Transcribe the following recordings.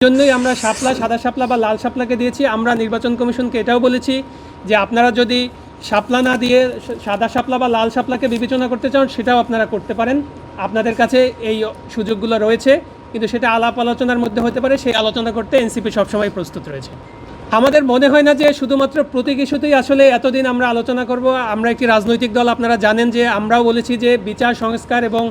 জন্যই আমরা শাপলা, সাদা শাপলা বা লাল শাপলাকে দিয়েছি। আমরা নির্বাচন কমিশনকে এটাও বলেছি যে আপনারা যদি শাপলা না দিয়ে সাদা শাপলা বা লাল শাপলাকে বিবেচনা করতে চান সেটাও আপনারা করতে পারেন, আপনাদের কাছে এই সুযোগগুলো রয়েছে। কিন্তু সেটা আলাপ আলোচনার মধ্যে হতে পারে, সেই আলোচনা করতে এনসিপি সবসময় প্রস্তুত রয়েছে। আমাদের মনে হয় না যে শুধুমাত্র প্রতীক ইস্যুতেই আসলে এতদিন আমরা আলোচনা করব। আমরা একটি রাজনৈতিক দল, আপনারা জানেন যে আমরাও বলেছি যে বিচার সংস্কার এবং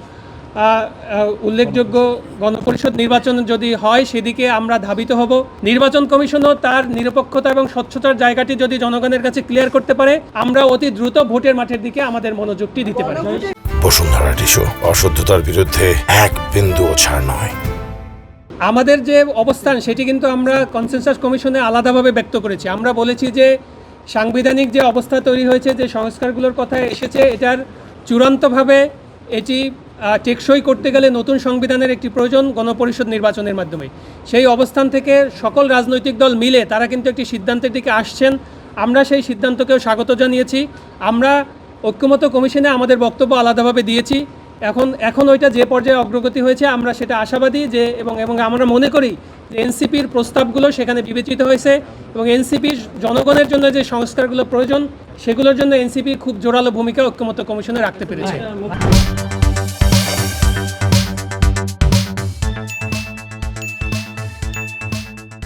উল্লেখযোগ্য গণপরিষদ নির্বাচন যদি হয় সেদিকে আমরা ধাবিত হব। নির্বাচন কমিশনও তার নিরপেক্ষতা এবং স্বচ্ছতার জায়গাটি যদি জনগণের কাছে ক্লিয়ার করতে পারে, আমরা অতি দ্রুত ভোটের মাঠের দিকে আমাদের মনোযোগটি দিতে পারি। বসুন্ধরা টিস্যু, অশুদ্ধতার বিরুদ্ধে এক বিন্দুও ছাড় নয়। আমাদের যে অবস্থান সেটি কিন্তু আমরা কনসেনসাস কমিশনে আলাদাভাবে ব্যক্ত করেছি। আমরা বলেছি যে সাংবিধানিক যে অবস্থা তৈরি হয়েছে, যে সংস্কারগুলোর কথা এসেছে, এটার চূড়ান্তভাবে এটি টেকসই করতে গেলে নতুন সংবিধানের একটি প্রয়োজন গণপরিষদ নির্বাচনের মাধ্যমে। সেই অবস্থান থেকে সকল রাজনৈতিক দল মিলে তারা কিন্তু একটি সিদ্ধান্তের দিকে আসছেন। আমরা সেই সিদ্ধান্তকেও স্বাগত জানিয়েছি। আমরা ঐক্যমত্য কমিশনে আমাদের বক্তব্য আলাদাভাবে দিয়েছি। এখন ওইটা যে পর্যায়ে অগ্রগতি হয়েছে আমরা সেটা আশাবাদী যে এবং আমরা মনে করি যে এনসিপির প্রস্তাবগুলো সেখানে বিবেচিত হয়েছে এবং এনসিপির জনগণের জন্য যে সংস্কারগুলো প্রয়োজন সেগুলোর জন্য এনসিপি খুব জোরালো ভূমিকা ঐক্যমত্য কমিশনে রাখতে পেরেছে।